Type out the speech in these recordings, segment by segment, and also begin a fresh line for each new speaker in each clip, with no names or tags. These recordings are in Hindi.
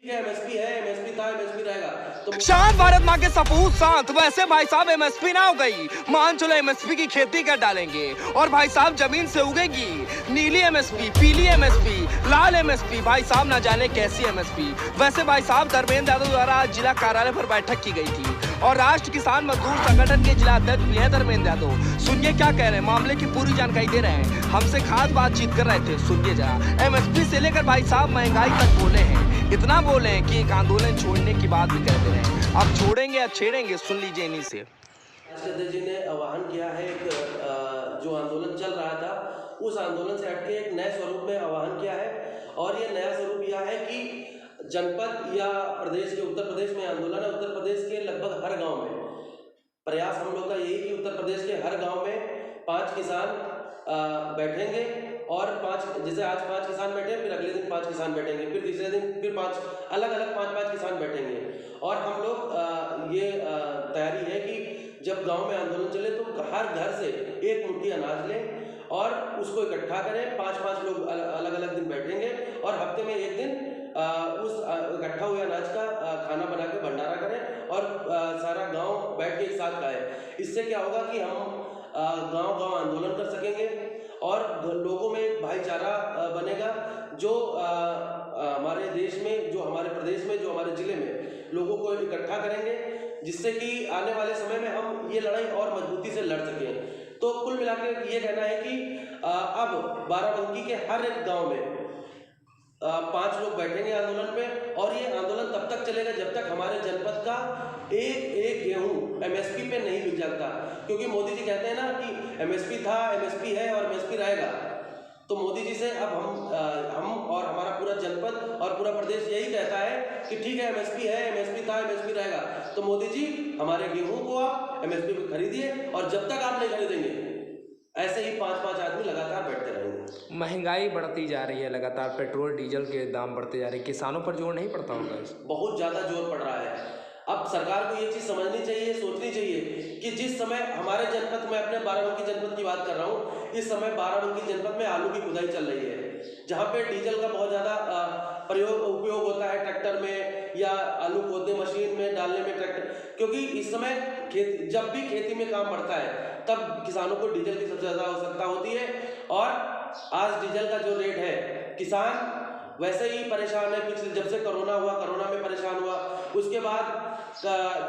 एमएसपी है, एमएसपी था, एमएसपी रहेगा। तो
शांत भारत माँ के सपूत शांत, वैसे भाई साहब एमएसपी ना हो गई, मान चलो एमएसपी की खेती कर डालेंगे और भाई साहब जमीन से उगेगी नीली एमएसपी, पीली एमएसपी, लाल एमएसपी, भाई साहब ना जाने कैसी एमएसपी। वैसे भाई साहब धर्मेंद्र यादव द्वारा आज जिला कार्यालय पर बैठक की गई थी और राष्ट्र किसान मजदूर संगठन के जिला अध्यक्ष भी है धर्मेंद्र यादव। सुनिए क्या कह रहे हैं, मामले की पूरी जानकारी दे रहे हैं, हमसे खास बातचीत कर रहे थे। सुनिए जरा, एमएसपी से लेकर भाई साहब महंगाई तक बोले हैं, इतना बोले हैं कि एक आंदोलन छोड़ने की बात भी कहते रहे। अब छोड़ेंगे या छेड़ेंगे, सुन लीजिए इन्हीं से।
राष्ट्रपति जी ने आह्वान किया है, एक जो आंदोलन चल रहा था उस आंदोलन से हटके एक नए स्वरूप में आह्वान किया है। और ये नया स्वरूप यह है कि जनपद या प्रदेश के, उत्तर प्रदेश में आंदोलन है, उत्तर प्रदेश के लगभग हर गांव में प्रयास हम लोग का यही कि उत्तर प्रदेश के हर गांव में 5 किसान बैठेंगे और 5, जैसे आज 5 किसान बैठे, फिर अगले दिन 5 किसान बैठेंगे, फिर तीसरे दिन फिर 5 अलग अलग 5 किसान बैठेंगे। और हम लोग ये तैयारी है कि जब गांव में आंदोलन चले तो हर घर से एक मुट्ठी अनाज लें और उसको इकट्ठा करें। 5 लोग अलग अलग दिन बैठेंगे और हफ्ते में एक दिन उस इकट्ठा हुए अनाज का खाना बना के भंडारा करें और सारा गांव बैठ के एक साथ खाए। इससे क्या होगा कि हम गांव आंदोलन कर सकेंगे और लोगों में एक भाईचारा बनेगा, जो हमारे देश में, जो हमारे प्रदेश में, जो हमारे जिले में लोगों को इकट्ठा करेंगे, जिससे कि आने वाले समय में हम ये लड़ाई और मजबूती से लड़ सकें। तो कुल मिलाकर ये कहना है कि अब बाराबंकी के हर एक गांव में 5 लोग बैठेंगे आंदोलन पे और ये आंदोलन तब तक चलेगा जब तक हमारे जनपद का एक गेहूं एमएसपी पे नहीं मिल जाता। क्योंकि मोदी जी कहते हैं ना कि एमएसपी था, एमएसपी है और एमएसपी रहेगा। तो मोदी जी से अब हम और हमारा पूरा जनपद और पूरा प्रदेश यही कहता है कि ठीक है, एमएसपी है, एमएसपी था, एमएसपी रहेगा। तो मोदी जी हमारे गेहूं को आप एमएसपी पे खरीदिए और जब तक आप नहीं खरीदेंगे ऐसे ही 5 आदमी लगातार बैठते रहेंगे।
महंगाई बढ़ती जा रही है लगातार, पेट्रोल डीजल के दाम बढ़ते जा रहे हैं, किसानों पर जोर नहीं पड़ता होगा?
बहुत ज़्यादा जोर पड़ रहा है। अब सरकार को ये चीज़ समझनी चाहिए, सोचनी चाहिए कि जिस समय हमारे जनपद में, अपने बाराबंकी जनपद की बात कर रहा हूँ, इस समय बाराबंकी जनपद में आलू की खुदाई चल रही है, जहाँ पे डीजल का बहुत ज़्यादा उपयोग होता है ट्रैक्टर में या आलू खोदने मशीन में डालने में ट्रैक्टर। क्योंकि इस समय जब भी खेती में काम बढ़ता है तब किसानों को डीजल की सबसे ज़्यादा आवश्यकता होती है। और आज डीजल का जो रेट है, किसान वैसे ही परेशान है, पिछले जब से कोरोना हुआ, कोरोना में परेशान हुआ, उसके बाद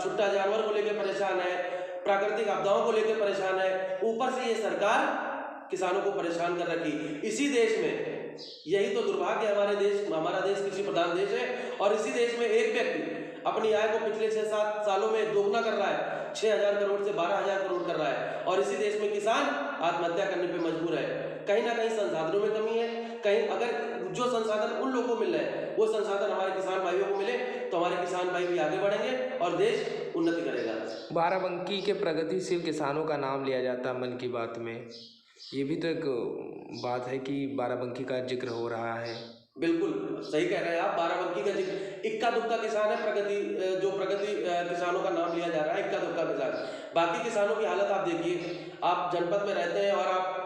छुट्टा जानवर को लेकर परेशान है, प्राकृतिक आपदाओं को लेकर परेशान है, ऊपर से ये सरकार किसानों को परेशान कर रखी। इसी देश में, यही तो दुर्भाग्य है, हमारा देश कृषि प्रधान देश है और इसी देश में एक व्यक्ति अपनी आय को पिछले 6-7 सालों में दोगुना कर रहा है, 6,000 करोड़ से 12,000 करोड़ कर रहा है। और इसी देश में किसान आत्महत्या करने पे मजबूर है। कहीं ना कहीं संसाधनों में कमी है, कहीं अगर जो संसाधन उन लोगों को मिल रहे हैं वो संसाधन हमारे किसान भाइयों को मिले तो हमारे किसान भाई भी आगे बढ़ेंगे और देश उन्नति करेगा।
बाराबंकी के प्रगतिशील किसानों का नाम लिया जाता है मन की बात में, ये भी तो एक बात है कि बाराबंकी का जिक्र हो रहा है।
बिल्कुल सही कह रहे हैं आप, बाराबंकी का जिक्र, इक्का दुक्का किसान है, प्रगति किसानों का नाम लिया जा रहा है, इक्का दुक्का किसान। बाकी किसानों की हालत आप देखिए, आप जनपद में रहते हैं और आप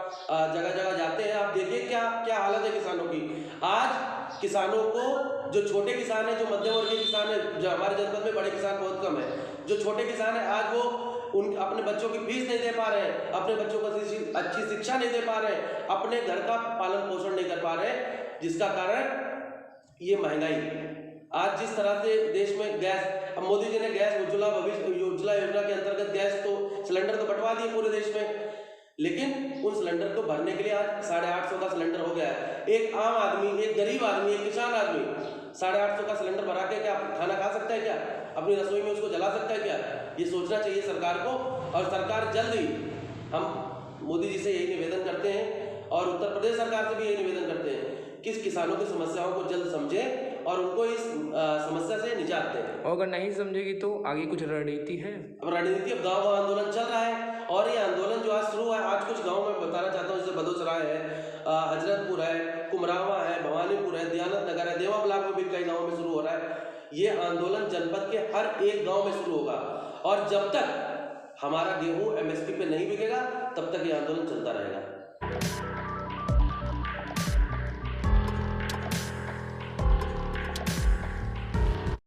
जगह जगह जाते हैं, आप देखिए क्या क्या हालत है किसानों की। आज किसानों को, जो छोटे किसान है, जो मध्यम वर्गीय किसान है, जो हमारे जनपद में बड़े किसान बहुत कम है, जो छोटे किसान है आज वो अपने बच्चों की फीस नहीं दे पा रहे हैं, अपने बच्चों को अच्छी शिक्षा नहीं दे पा रहे हैं, अपने घर का पालन पोषण नहीं कर पा रहे हैं, जिसका कारण ये महंगाई। आज जिस तरह से देश में गैस, अब मोदी जी ने गैस उज्ज्वला योजना के अंतर्गत गैस तो सिलेंडर तो बंटवा दिए पूरे देश में, लेकिन उन सिलेंडर को भरने के लिए आज 850 का सिलेंडर हो गया है। एक आम आदमी, एक गरीब आदमी, एक किसान आदमी 850 का सिलेंडर भरा के क्या खाना खा सकता है? क्या अपनी रसोई में उसको जला सकता है? क्या ये सोचना चाहिए सरकार को। और सरकार जल्द ही, हम मोदी जी से यही निवेदन करते हैं और उत्तर प्रदेश सरकार से भी यही निवेदन करते हैं कि किसानों की समस्याओं को जल्द समझें और उनको इस समस्या से निजात दें।
और अगर नहीं समझेगी तो आगे कुछ रणनीति है?
अब रणनीति, अब गाँव आंदोलन चल रहा है और ये आंदोलन जो आज शुरू हुआ है, आज कुछ गाँव में बताना चाहता हूँ, जैसे बदोसराय है, हजरतपुर है, कुमरावा है, भवानीपुर है, दयानंद नगर है, देवा ब्लॉक में भी कई गाँव में शुरू हो रहा है। ये आंदोलन जनपद के हर एक गाँव में शुरू होगा और जब तक हमारा गेहूं एमएसपी पे नहीं बिकेगा तब तक ये आंदोलन चलता रहेगा।